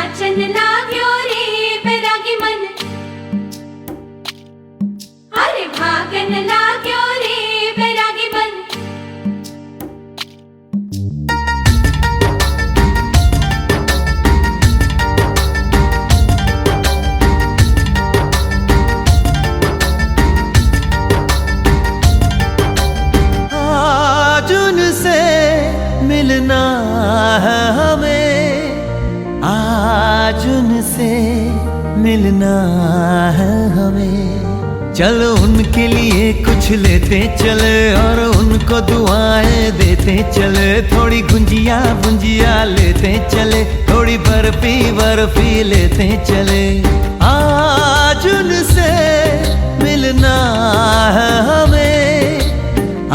नाचन लाग्यो रे बैरागी मन, अरे भागन लाग्यो रे बैरागी मन। आज उनसे मिलना है हमें, आज उनसे मिलना है हमें। चलो उनके लिए कुछ लेते चले और उनको दुआएं देते चले। थोड़ी गुंजिया गुंजिया लेते चले, थोड़ी बर्फी बर्फी लेते चले। आज उनसे मिलना है हमें,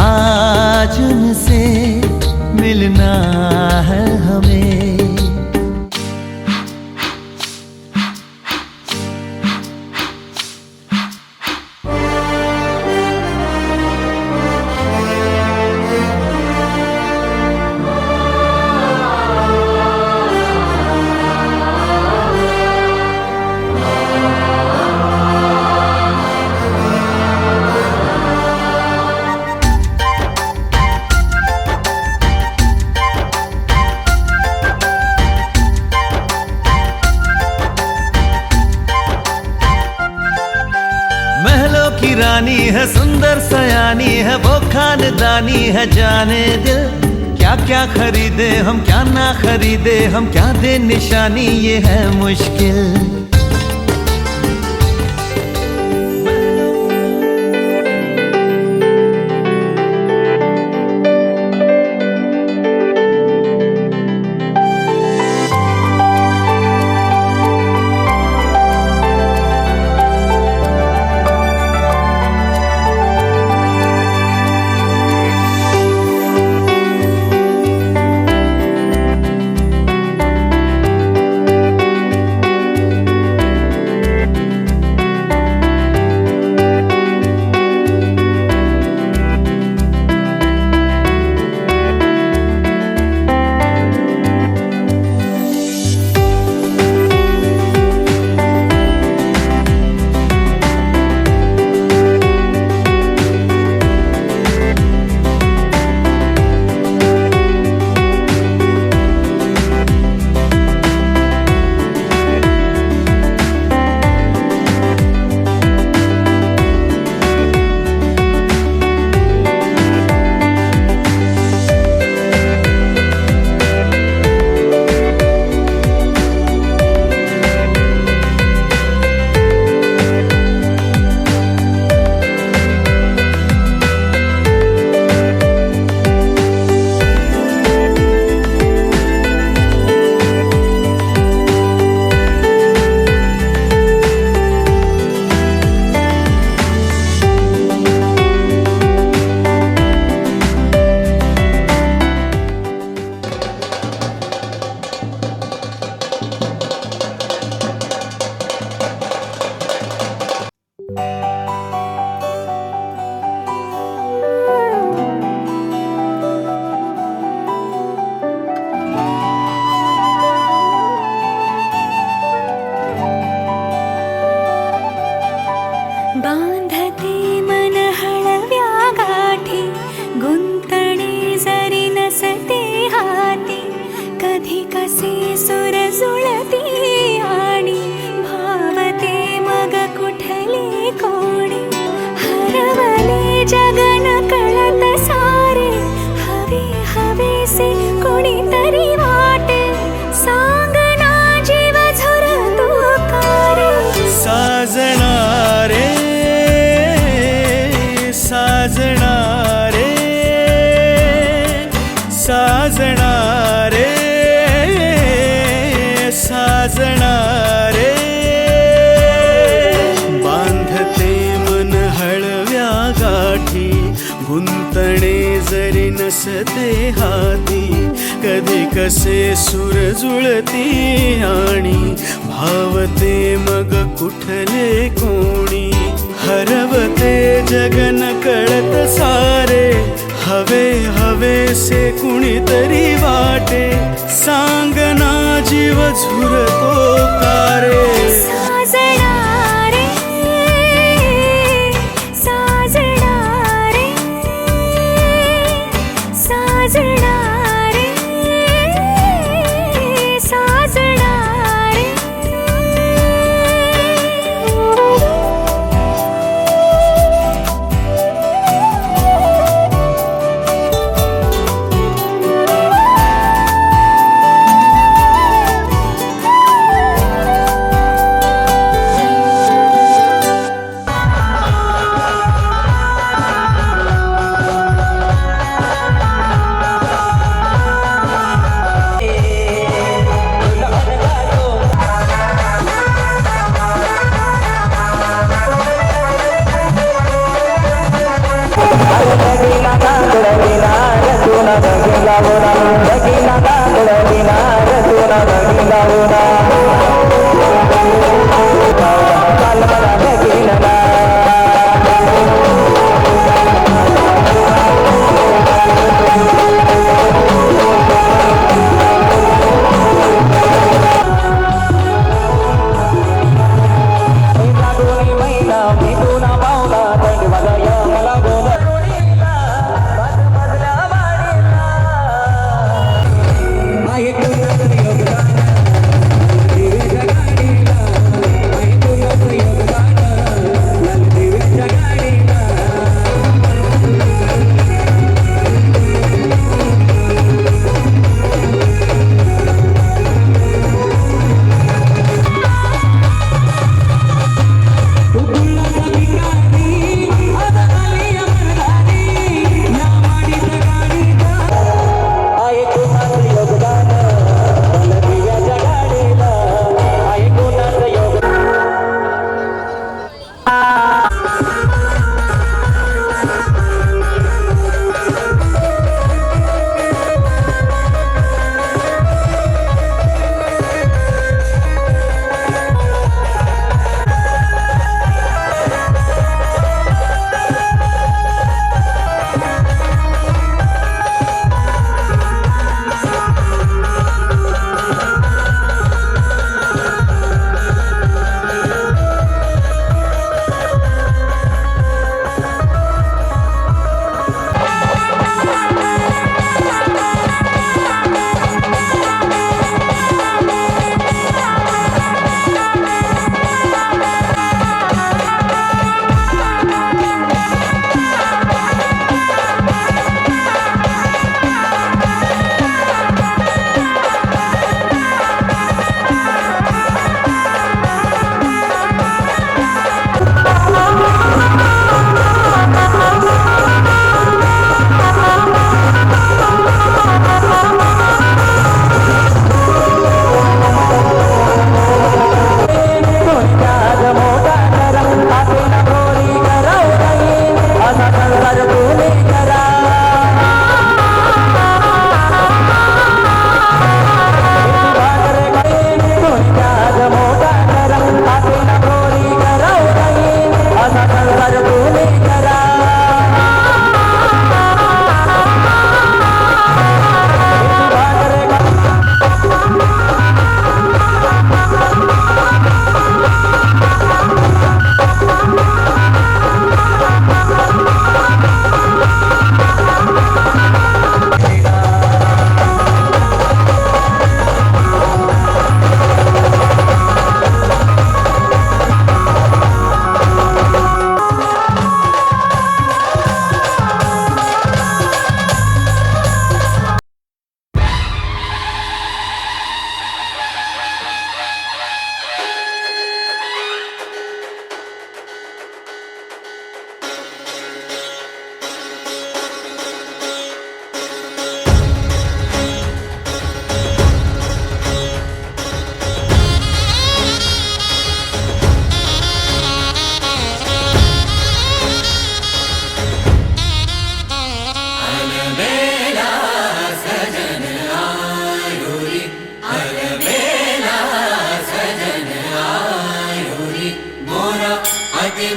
आज उनसे मिलना है हमें। महलों की रानी है, सुंदर सयानी है, वो खानदानी है। जाने दिल क्या क्या खरीदे हम, क्या ना खरीदे हम, क्या दे निशानी, ये है मुश्किल। बांधते मन हळव्या गाठी, गुंतणे जरी नसते हाती। कधी कसे सुर जुळती आणि भावते मग कुठले कोणी। हरवले जगन कळत सारे, हवे हवेसे कोणीतरी वाटे। सांगना जीव झुरतो कारे, साजना रे साजना रे साजना रे साजना रे। बांधते मन हळव्या गाठी, गुंतणे जरी नसते हाती। कधी कसे सूर जुळती आणि भावते मग कुठले कोणी। हरवते जगन कळत सारे, हवे हवेसे कुणीतरी वाटे, सांगना जीव झुरतो कारे. साजणा रे साजणा रे साजणा रे साजणा रे.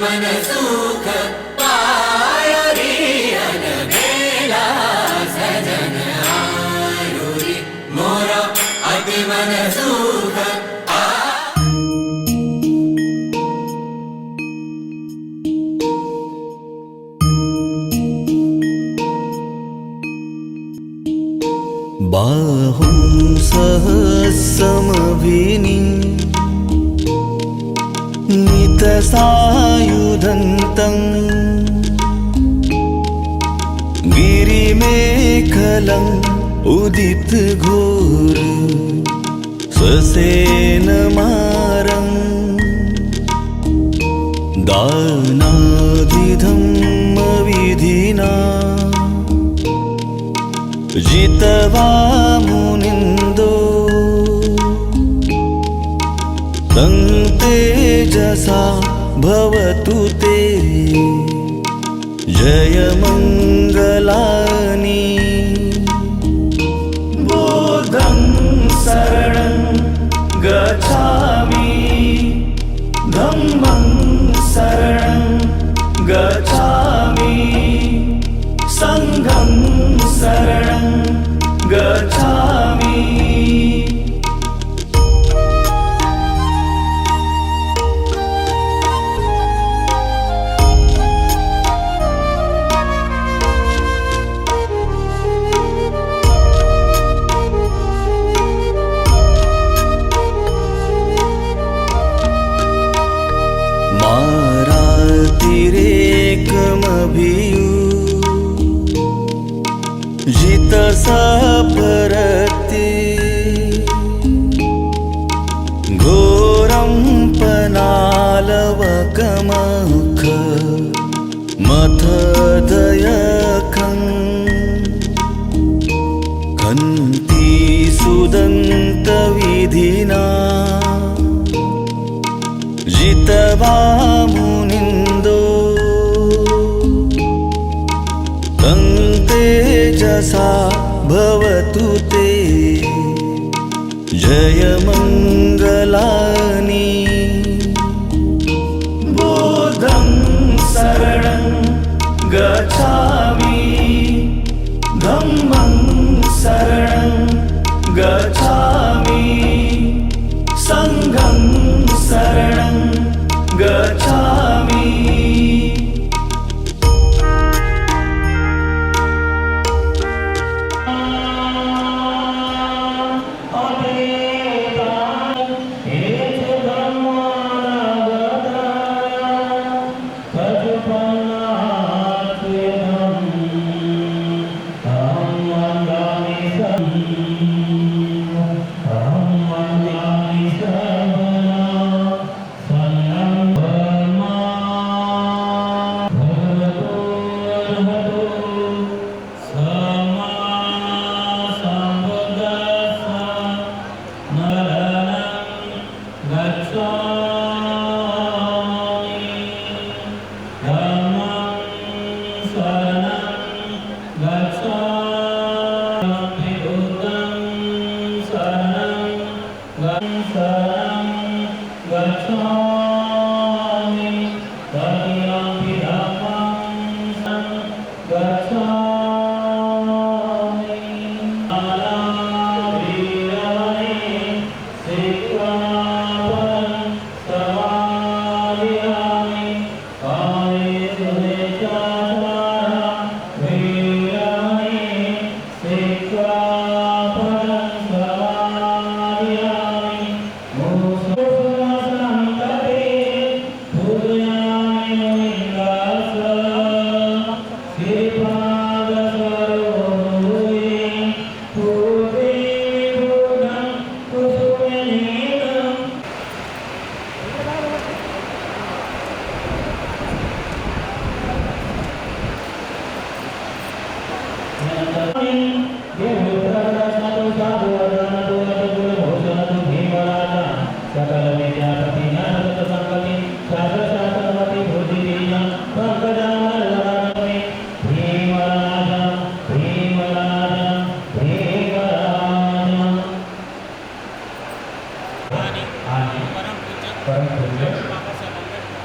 मन सुख पायो रे अलबेला बाहुं सहस्रमभिनी नितसायुधन्तम् गिरिमेखलम् उदितघोर ससेनमारम् दानादिधम्मविधिना जितवा मुनिन्दो तं तेजसा भवतु ते जयमङ्गलानि बोधं शरणं गच्छामि धम्मं शरणं गच्छामि संघं शरणं गच्छामि मारातिरेकमभियु जितसपरति घोरं पनालवकमख मथदयखं कन्ति सुदन्तविधिना जितवा मुनिन्दो तं तेजसा भवतु ते जयमङ्गलानि बोधं शरणं गच्छामि धम्मं शरणं गच्छामि संघं शरणं गच्छामि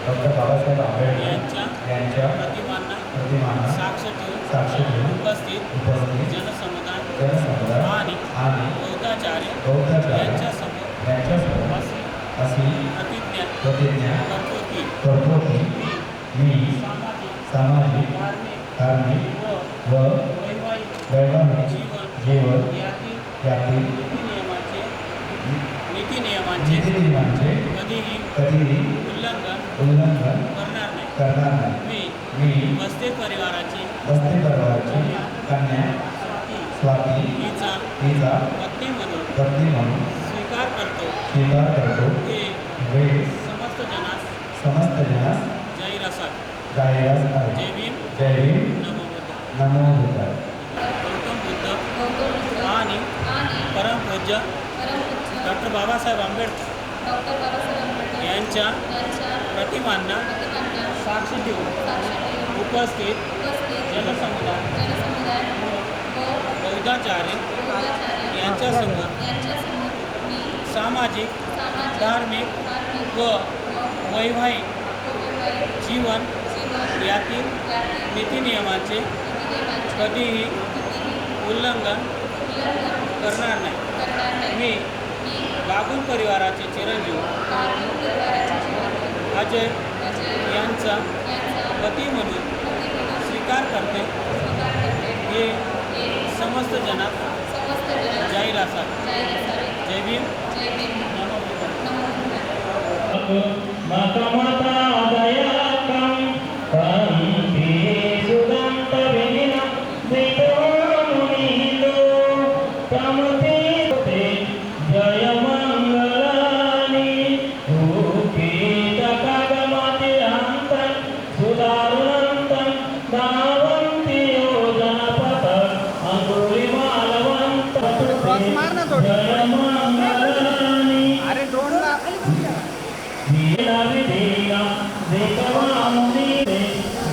डॉक्टर बाबासाहेब आंबेडकर यांच्या प्रतिमांना साक्ष ठेवून उपस्थित जनसमुदाय आणि बौद्धाचार्य यांच्यासमोर अशी प्रतिज्ञा करतो की मी सामाजिक धार्मिक व वैवाहिक जीवन यातील नीतिनियमांचे नीतिनियमांचे कधीही कधीही उल्लंघन उल्लंघन करणार नाही. करणार नाही. मी मी बस्ते परिवाराची बस्ते परिवाराची कन्या स्वाती हिचा हिचा पत्नी म्हणून म्हणून स्वीकार करतो. स्वीकार करतो. हे वे समस्त जनास समस्त जनास जाहीर असाल. जाहीर आहे. जय भीम. जय भीम. नमो बुद्ध. नमो बुद्धाय. गौतम बुद्ध आणि परमपूज्य डॉक्टर बाबासाहेब आंबेडकर यांच्या प्रतिमांना साक्ष देऊन उपस्थित जनसमुदाय बौद्धाचार्य यांच्यासमोर सामाजिक, धार्मिक व वैवाहिक जीवन यातील नीतिनियमांचे कधीही उल्लंघन करणार नाही. मी बागुल परिवाराचे चिरंजीव अजय यांचा पती म्हणून स्वीकार करते. हे समस्त जनात जाहीर असाल. जय भीम. नमो बुद्ध. माता माता दयाकं कांती सुदंत विना विद्वामुनिलो प्रमते जय मंगलानि उपेत कागमति अंतं सुदारुणंतं दावन्ति योजनपथ अंगुलिमालवंत जय मंगलानि विधीना देववामुनि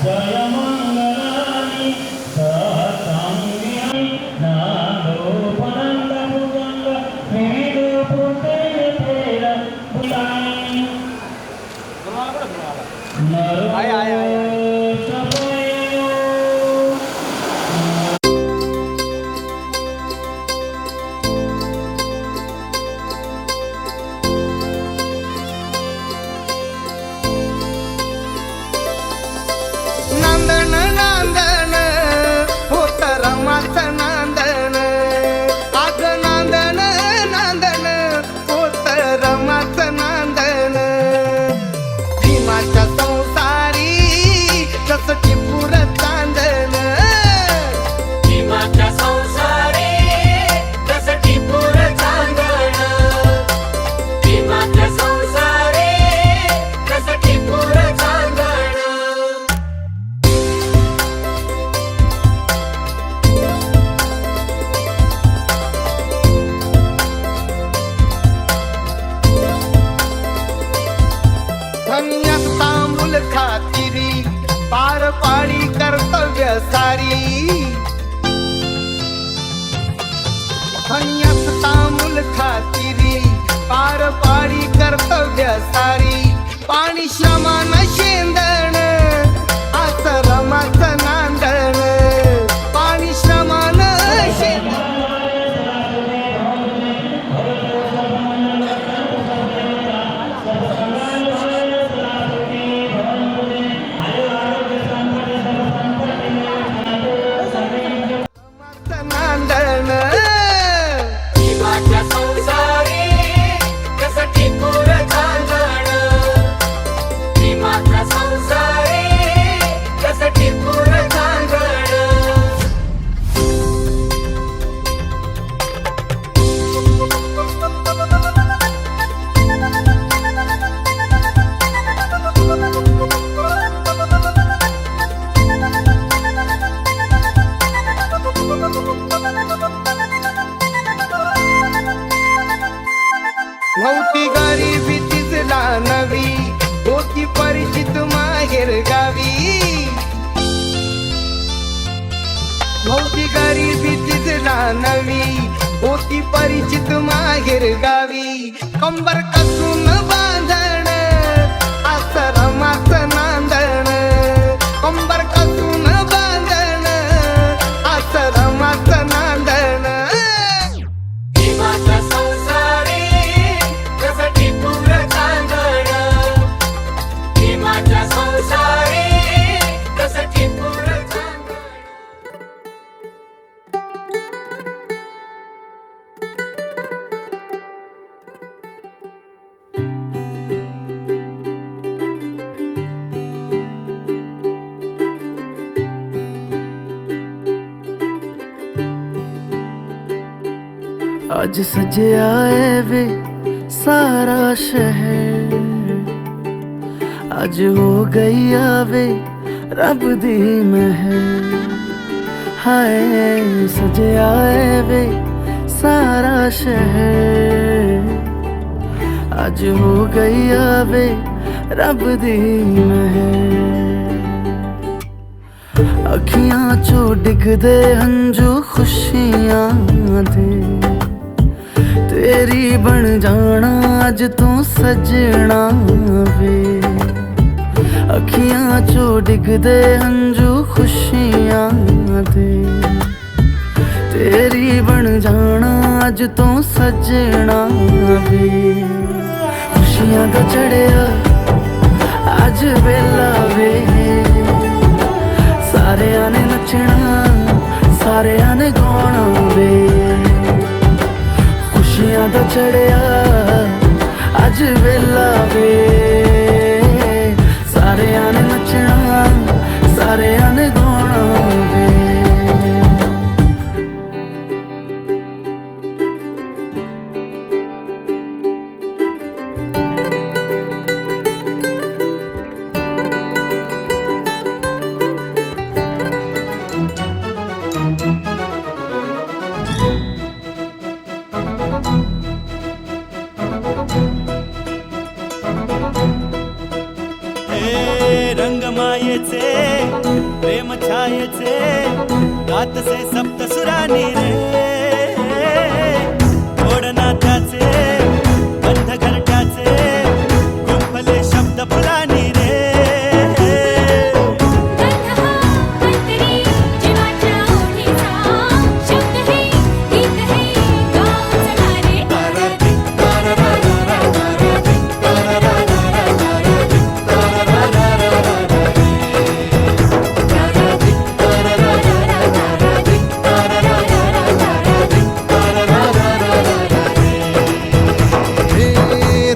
जय मंगलानि सत्संगी नादोपनंद भुजंग विविध पुते तेर बुलाई नरो सपयो नांदण नांदण होत रमाचं नांदण आज नांदण नांदण होत रमाचं नांदण भीमाच्या संसारी कसं टिपूर चांदण भीमाच्या संसारी कसं टिपूर चांदण. भीमाच्या संसारी कसं टिपूर चांदण. धन्यात तांबूल खातिरी पार पाडी कर्तव्य सारी धन्यात तांबूल खातिरी पार पाडी कर्तव्य सारी पाणी श्रमान शेंदण आस रमाचं नांदण पाणी श्रमान शेंदण नांदण भीमाच्या संसारी कसं टिपूर चांदण. भीमाच्या संसारी कसं टिपूर चांदण. नव्हती गरीबी तिजला नवी होती परिचित माहेर गावी नव्हती गरीबी तिजला नवी होती परिचित माहेर गावी कंबर कसून बांधण आस रमाचं नांदण कंबर कसून बांधण आस रमाचं नांदण भीमाच्या संसारी कसं टिपूर चांदण. भीमाच्या संसारी कसं टिपूर चांदण. आज सजया है वे सारा शहर, आज हो गई आवे रब दी महर। हाय सजया है वे सारा शहर, आज हो गई आवे रब दी महर। अखियां चो डिगदे हंजू खुशियां दे, तेरी बन जाना अज तू सजना वे। अखियां चो डिगदे हंजू खुशियां दे, तेरी बन जाना अज तू सजना वे। खुशियां दा चढ़िया अज वेला वे, सारेयां ने नचना सारेयां ने गाना वे। खुशियां दा चढ़िया अज वेला वे, सारेयां ने नचना सारेयां ने गाना वे। रंगमायेचे प्रेम छायेचे गातसे सप्तसुरानी रे। गोड नात्याचे बंध घरट्याचे गुंफले शब्द फुलानी रे।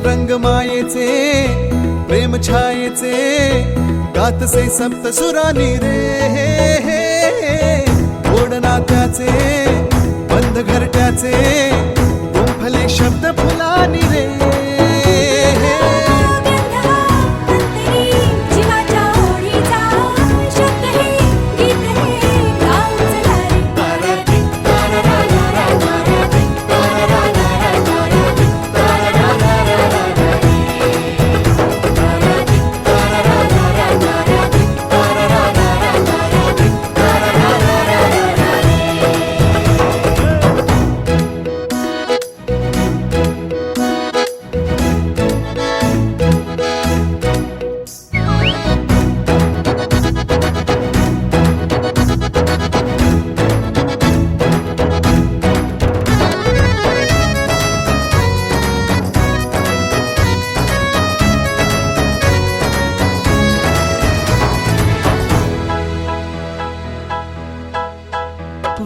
रंगमायेचे प्रेम छायेचे गातसे सप्तसुरानी रे। गोड नात्याचे बंध घरट्याचे गुंफले शब्द फुलानी रे।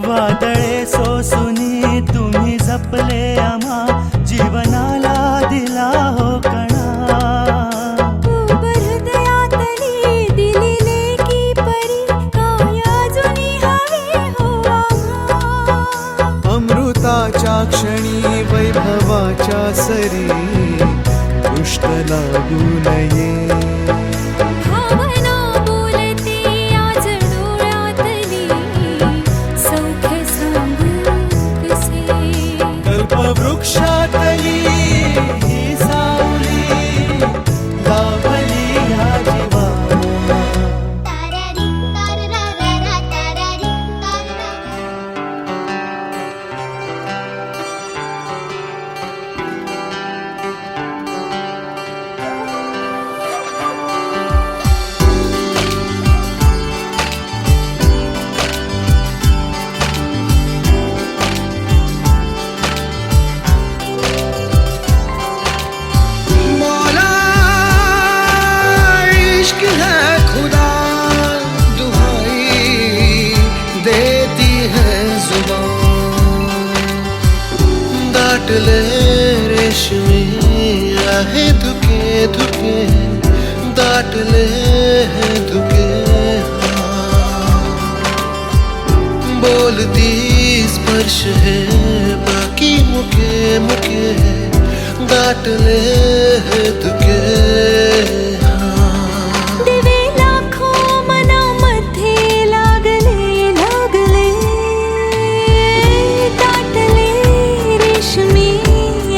वादळे सोसुनी तुम्ही जपले आम्हा, जीवनाला दिला हो कणा। हृदयातली दिलेले की परी काय अजूनही हवे हो आम्हा। अमृताच्या क्षणी वैभवाच्या सरी दृष्ट लागू नये। वृक्षातली ही सावली लावली या जीवा। दाटले रेशमी आहे धुके धुके, दाटले हैं धुके। बोलती स्पर्श है बाकी मुख दाटले हे तुके दिवे लाखो मनामध्ये लागले लागले दाटले रेशमी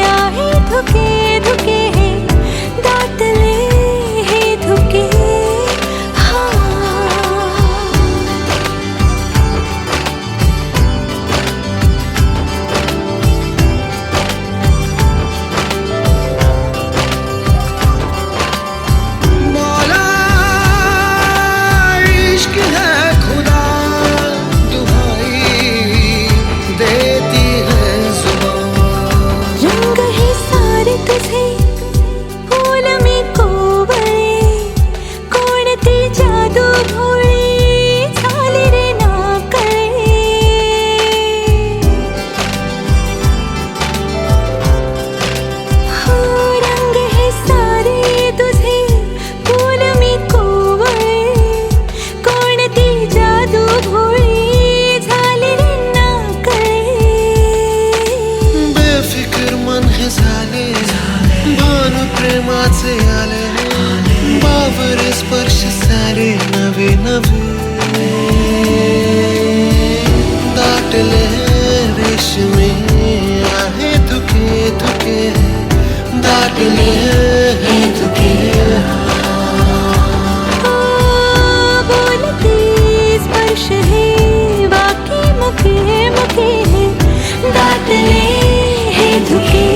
आहे धुके धुके हे दाटले हे धुके मौला इश्क है खुदा दुहाई देती है जुबान रंग है सारे तुझे फूल में कोवळे कोणती जादू भोळी झाली रे नाकळे हो रंग है सारे तुझे फूल में कोवळे कोणती जादू भोळी झाली रे नाकळे बेफिकर मन हे झाले भान प्रेमाचे आले बावर स्पर्श सारे नवे नवे दाटले रेशमी आहे तुके तुके दाटले हे तुके बोलती स्पर्श है बाकी मुखे मुखे है दाटले हे धुके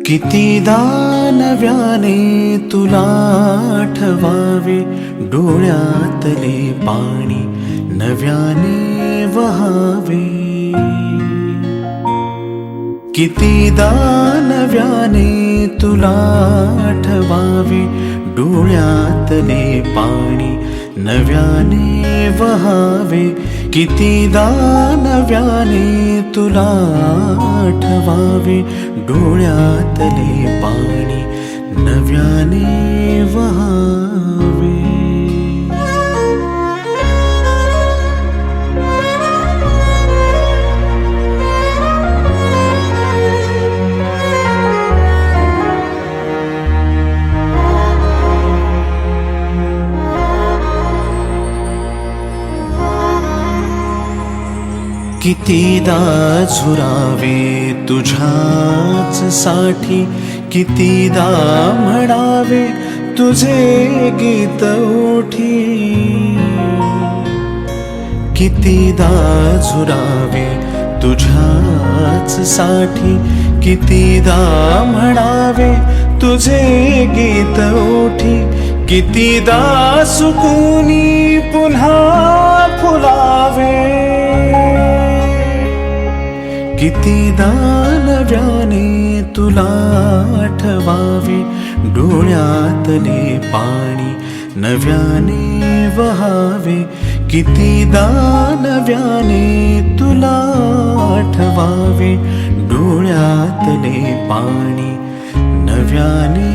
कितीदा नव्याने तुला आठवावे डोळ्यातले पाणी नव्याने वहावे कितीदा नव्याने तुला आठवावे डोळ्यातले पाणी नव्याने वहावे कितीदा नव्याने तुला आठवावे डोळ्यातले पाणी नव्याने वहावे कितीदा झुरावे तुझ्याच साठी कितीदा म्हणावे तुझे गीत ओठी कितीदा झुरावे तुझ्याच साठी कितीदा म्हणावे तुझे गीत ओठी कितीदा सुकूनी पुन्हा फुलावे कितीदा नव्याने तुला आठवावे डोळ्यातले पाणी नव्याने वहावे कितीदा नव्याने तुला आठवावे डोळ्यातले पाणी नव्याने